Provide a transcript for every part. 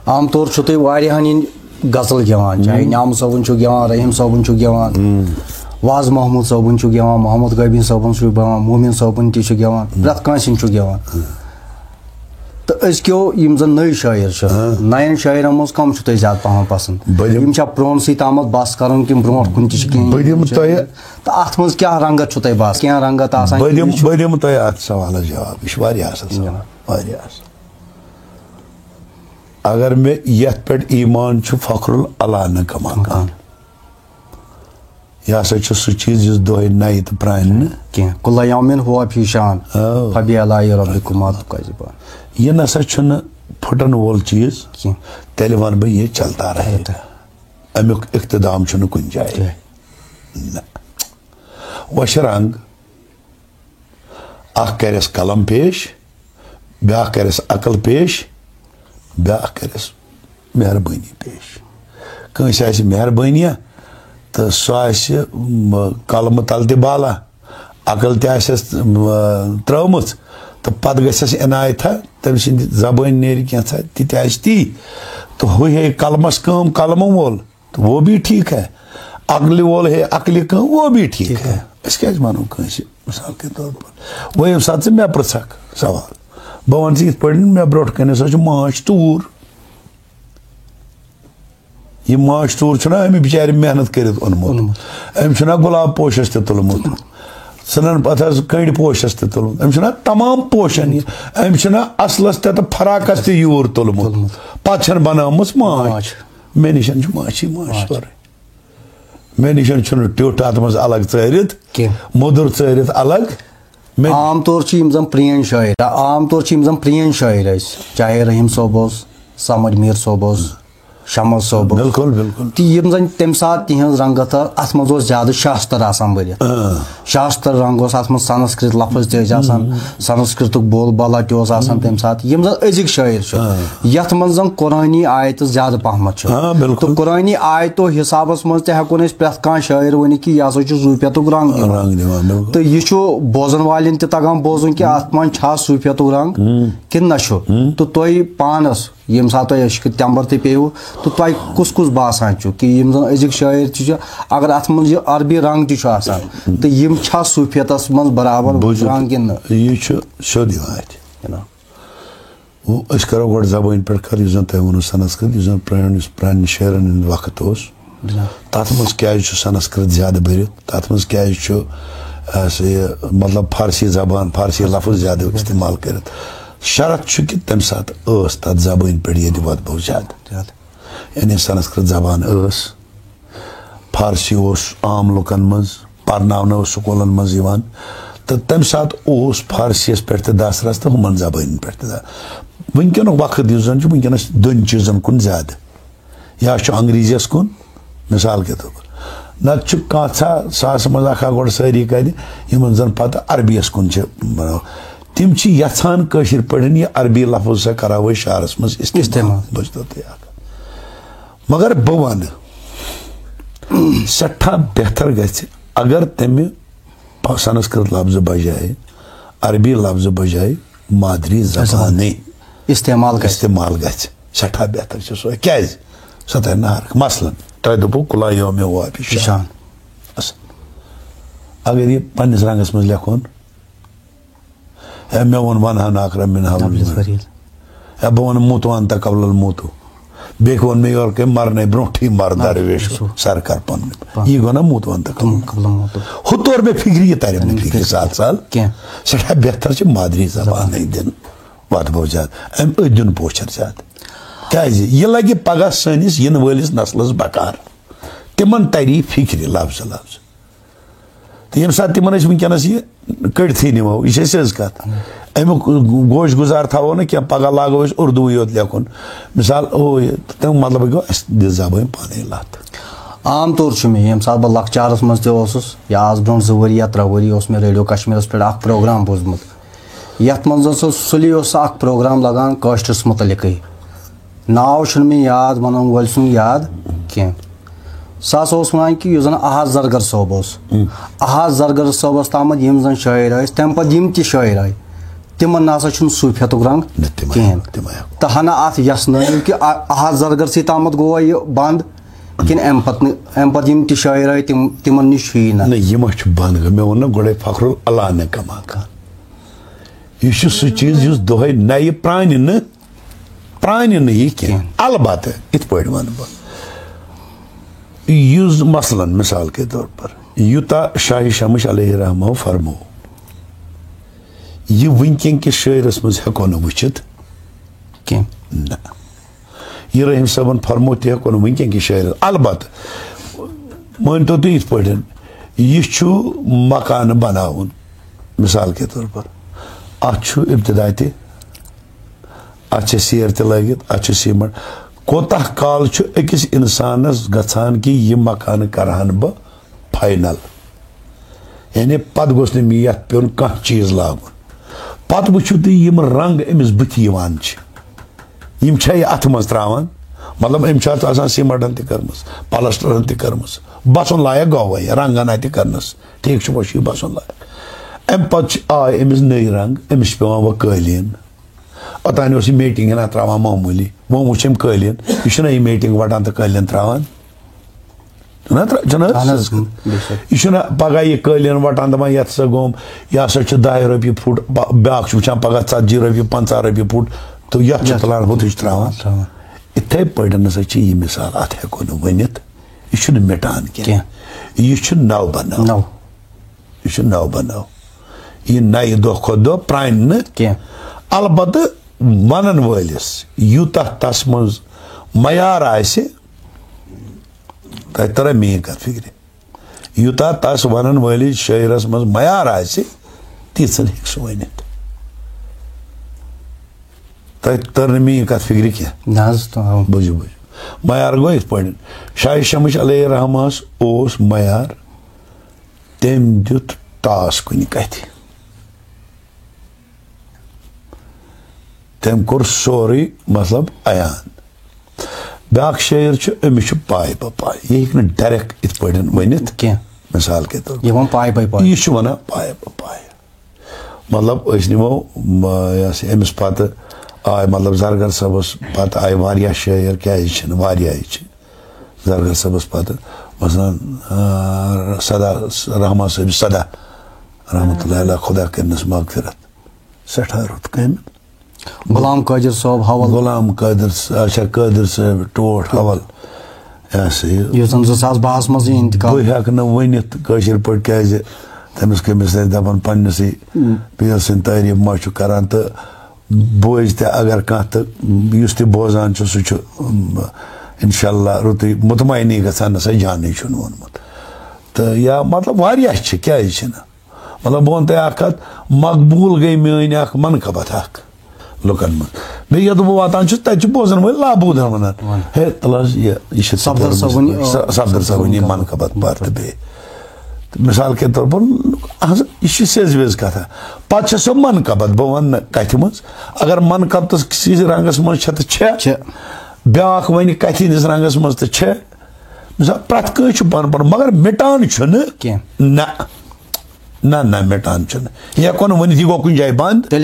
आम तौर तुम वारियाहन गजल गेवान चाहे न्याम सोबन गेवान रहीम सोबन गेवान वाज महमूद सोबन गेवान मोहम्मद गबीन सोबन गेवान मोमिन सोबन ती गेवान प्रत कांसिन गेवान तो अजक्यो यम जन नई शायर नयन शायर मज कम तुम ज्यादा पहन पसंद प्रोन सत बस कर कि ब्रो कुन तो अत मज क्या रंगत तुम बस क्या रंगत सवाल जवाब अगर मे यथ पे ईमान फखरुल अला न कमान यह हसा सह चीज इस दोह नई तो प्रान कुल्ला यौमिन हुआ फी शान फबी अलाई रब्बिकुमा तुकाज़िबान यह नसा फुटन वोल चीज तेल वन बह यह चलता रहे अमुक इख्तिदाम कुन जाए वश रंग अख करस कलम पेश ब्या करस अकल पेश ब्या करस मेहरबानी पेश कंस मेहरबानिया तो सह कलम तल बाला अकल तस त्रमुत तो पत गस इनायत तम जबान नेर क्या ती तो हु है कलमस कम कलम वोल तो वो भी ठीक है अकल वोल है अकल कम वो भी ठीक है अस क्या वनो कंस मिसाल के तौर पर वो ये साथ मे पृथक सवाल बह वन इत मे ब्रो कन सो माच तूर यह माच तूर अमि बिचार मेहनत कर अम गुलाब पोशस तुलमुत सन पे कंड पोशस तुलमुत अम तमाम पोशन अम असलस तो फराकस यूर तुलमुत पे बनाम माच मे निश माची माच तोर मे निश ट्युट अत मज अलग चरित मुदुर चरित अलग आम तौर जन प्रेन शायर चाहे रहीम सोब समद मीर सोब शमल सोब बिल्कुल बिल्कुल तो जन तम सात तिहज रंगत अत मज ज्यादा शास्त्र आसान भरित शास्त्र रंग अत मज संस्कृत लफज तन संस्कृत बोल बाला तम सात यम जन अजिक शायर यथ मज जन कुरानी आयत ज्यादा पहमत तो कुरानी आयतो हिसाब मज हेको प्रत कह शायर वन कि यह हसा सूफियतुक रंग तो यह बोजन वालन तगान बोजन कि अत मन सूफियतुक रंग कि न तो तुम पानस यम सात अश्क तंबर ते पेव तो तुम कुस कुस बासान कि यम जन अजिक शायर अगर अत मज अरबी रंग तसान तो यम सूफियतस मज बराबर रंग कि न यह सोद करो गो जबान पे कर जन तुम वो संस्कृत जन प्रान शायरन वक्त तथ मज क्या संस्कृत ज्यादा भर तथ मज क्या मतलब फारसी जबान फारसी लफ्ज ज्यादा इस्तेमाल कर शरत कि तम सात तथ जबान पे ये वतबो ज्यादा यानी संस्कृत जबान फारसी आम लुकन मज पर्न स्कूलन मज तो तम सात फारसी पे तो दसरस तो हुमन जबान पे वनकन वक्त वनकस दोन चीजन कुन ज्यादा या अंग्रेजीस कुन मिसाल के तौर पर नत कथा सास मज अखा गो सारी कद इन जन पे अरबियस कुन तम यहान कशिर पे यह अरबी लफ्ज सा करो शारस मज इस्तेमाल मगर बह वन सठा बेहतर गि अगर तमें संस्कृत लफ्ज बजाय अरबी लफ्ज बजाय मादरी जबान इस्तेमाल गि सठा बेहतर सो क्या सो थे नार मसलन तुम दोपो कुला यौम हुआ फी शान अगर यह पन्निस रंगस मज लेखन मे वो वन नाकर मिन बह वन मुत वन तकबल मुतु बे वो मे और के मरने ब्रोठी मर दरवेश सर कर पन यह गो ना मुत वन तकबल हु तौर मे फिक्री तर फिक्री साल साल सठा बेहतर मादरी जबान दिन वतबो ज्यादा अम दिन पोचर ज्यादा क्या यह लगे पगह सनिस इन वलिस नस्लस बकार तिमन तरी फिक्र लफ्ज लफ्ज तो ये सात तिमन वनकस यह कड़थी निमो यह कत अमुक गोश गुजार थो ना क्या पगह लागो उर्दू योत लेखन मिसाल तम मतलब गो दि जबान पाने लत आम तौर मे ये सात बह लकचारस मज तस या आज ब्रो 2 वरी या 3 वरी मे रेडियो कश्मीरस पे प्रोग्राम बोजमुत यथ मज सुली प्रोग्राम लगान काश्तस मुतलिक नाव मे याद वन वल सुन याद कह सह वन कि जन अहाज जरगर सोब अहाज जरगर सोबस तम यम जन शायर तम पे शायर आय तिमन ना सूफियत रंग कहें तो हना अत यसन कि अहद जरगर सी तामत गो यह बंद किन अम पत शायर तिमन निश ना यह बंद मे वो गोड़े फखरुल अल्लाह ने कमा खान यह सह चीज दोहे नए प्रान यह कह अलबत् इत पे वन बह मसलन मिसाल के तौर पर यूता शाह शमश अलैहि रहमो फरमो यह वनकन किस शायरस मज हेको न वुचित ना यह रहीम साहबन फरमो तह हेको न वनकन किस शायर अलबत् मान तो इत पे यह मकान बनावन मिसाल के तौर पर अत इब्तदा अत सेर त लगित अत सीमेंट कोतः काल अकिस इंसानस गछान कि यह मकान करहन बह फाइनल यानी पत गोस मे यथ पेन कह चीज लागुन पत वुचु तुम रंग अमिस बुथ यम अथ मज त्रावान मतलब अम सीमेंटन तर्म पलस्टरन तर्मस बसन लायक गो वह रंगन अत करनस ठीक वह बसन लायक अम पे आय अमिस नई रंग अमिस पे वह कालीन ओतान मेटिंग हना त्रावान मामूली वो वुच कालीन यह मेटिंग वटान तो कालीन त्रावान यह पगह यह कालीन वटान दपान ये सा गोम यह सा 10 रपी फुट ब्या वुचान पगह 40 रपी 50 रपी फुट तो यह तुलान हुत त्रावान इथे पे नसा यह मिसाल अत हेको न वनित यह मिटान कह यह नव बनाव यह नव बनाव यह नए दो खो दो प्रान न अलबत् वनन वलिस यूता तस मज मयार आसे तह तरह मेन कत फिक्र यूता तस वनन वलिस शायरस मज मयार आसे तीसन हेक सह वनित तह तर मेन कत फिक्र क्या बुझु मयार गो इत पे शाह शमश अलैहि रहमस ओस मयार तम दुत टास कुन कथ तम कोर सोरी मतलब अयान ब्या शायर अमिस पाए पाए यह हेक डायरेक्ट इत पे वनित कह मिसाल के तौर यह वन पाए पाए मतलब नमो अमिस पत आय मतलब जरगर सबस पत आय वारिया शायर क्या जरगर सबस पत मसलन सदा रहमान साहब सदा रहमतुल्लाह अलैह खुदा करनस मगफिरत सठा रुत कम गुलाम कादिर साहब हवल गुलाम कादिर अच्छा कादिर साहब टोट हवल सन 2012 मज इंतकाल बह हेक वनित कशर पे क्या तमिस कमिस दपान पन्नस पीर सद तारीफ मा करान तो बोझ त अगर कह तो बोजान सह इंशाअल्लाह रुत मुतमईनी गसान नसा जान वोनमुत तो या मतलब वारिया क्या मतलब बह वन तक मकबूल गई मेन मनकबत लुकन मे ये बह वातान तक बोजन वल लाबूदन वन हे तलाश यह सफदर साहब मनकबत पर बे मिसाल के तौर पर यह सेज वेज कथा पे सो मनकबत बह वन कथ मज अगर मनकबत किसी रंगस मज ब्या वन कथ हंदिस रंगस मज तो मिसाल प्रत कह पन पन मगर मिटान ना ना ना मिटान यह हेको वन यह गो कुछ जाए बंद तेल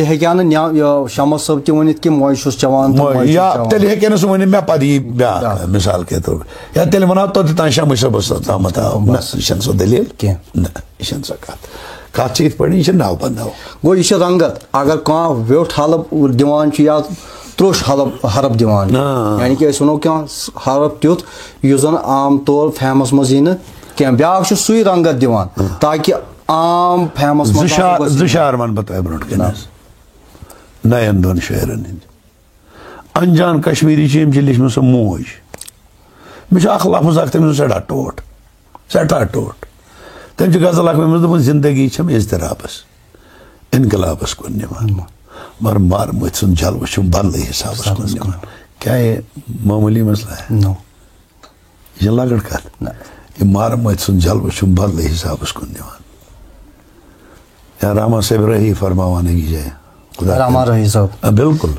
शमस सब तन कि मोश चवान या तेल हे सह वन मे पे ब्या मिसाल के तौर पर या तेल वन तो तान शमस सबस तमत आव ना यह सो दलील कह ना यह सो कत इत पे यह नव बनाव गो यह रंगत अगर कह व्योठ हलब दिवान या त्रोश हरब दिवान यानी कि वनो क्या हरब तुथ यह आम तौर फेमस मज यी कह ब्या सुई रंगत दिवान ताकि आम फेमस जुशार वन बह तुम ब्रोट कन नयन दोन शायरन हंद अनजान कश्मीरी लिखम सो मोज मे लफ्ज तम सठा टोट तम गजल अख जिंदगी छम इजतराबस इनकलाबस कुन निवान मगर मार मत सुन जलव बदल हिसाब कुन निवान क्या ये मामूली मसला है यह लकट कत यह मार मत सुन जलव बदल हिसाब कुन निवान या रहमान साहब रही फरमावा की जाए रहमान रही साहब बिल्कुल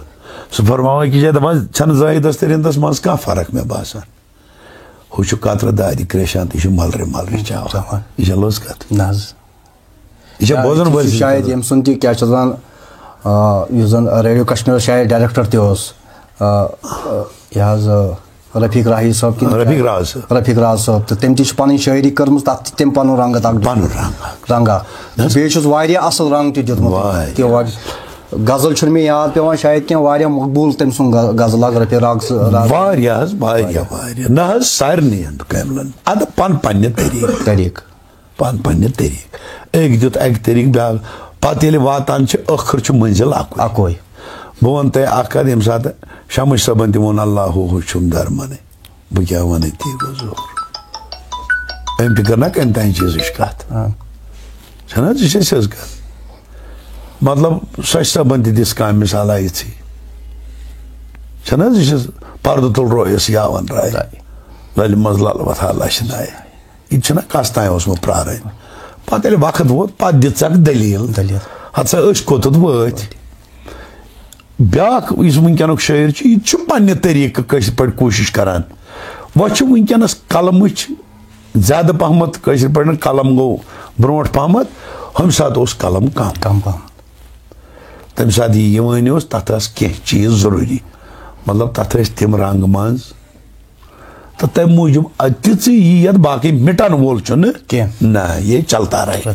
सह फरमावा की जाए दपान छन जाहिदस तरिंदस मज कह फर्क मे बासान हु कतर दादि क्रेशान तो मलरे मलरे चावान यह लज कत यह बोजन वल शायद यम सुन क्या यह जन रेडियो कश्मीर शायद डायरेक्टर यह रफीक राही साहब कि रफीक राज साहब तो तम पन शायरी कर्म तथ तम पन रंग रंगा बेस असल रंग तुत गजल मे याद पे शायद क्या मकबूल तम सुन गजल रफीक राज सारे अद पन पन्न तरीक पन पन्न तरीक एक दुत अक तरीक ब्या पे वातान आखिर मंजिल अकोई बह वन तुम कत ये सात शमश सबन तोन अल्लाह हुम दरमन बह क्या वन ती गो जोर अम कर ना कम तान चीज कत कत मतलब शश सबन दिस काम मिसाल यी पर्द तुल रोयस यावन राय लल मज लल वथा लश नाय यह कस तान प्रारन पे वक्त वोत पे दिख दलील हसा कोतुत वत ब्याक वनक शायर यह पन्ने तरीक पे कोशिश करान वह वनकस कलम ज्यादा पहमत पे कलम गो ब्रो पहमत हम सात कलम कम तम सात यह तथ कह चीज जरूरी मतलब तथ तम रंग मज तो तम मूजूब ती ये बाकी मिटन वोल ना ये चलता रहे।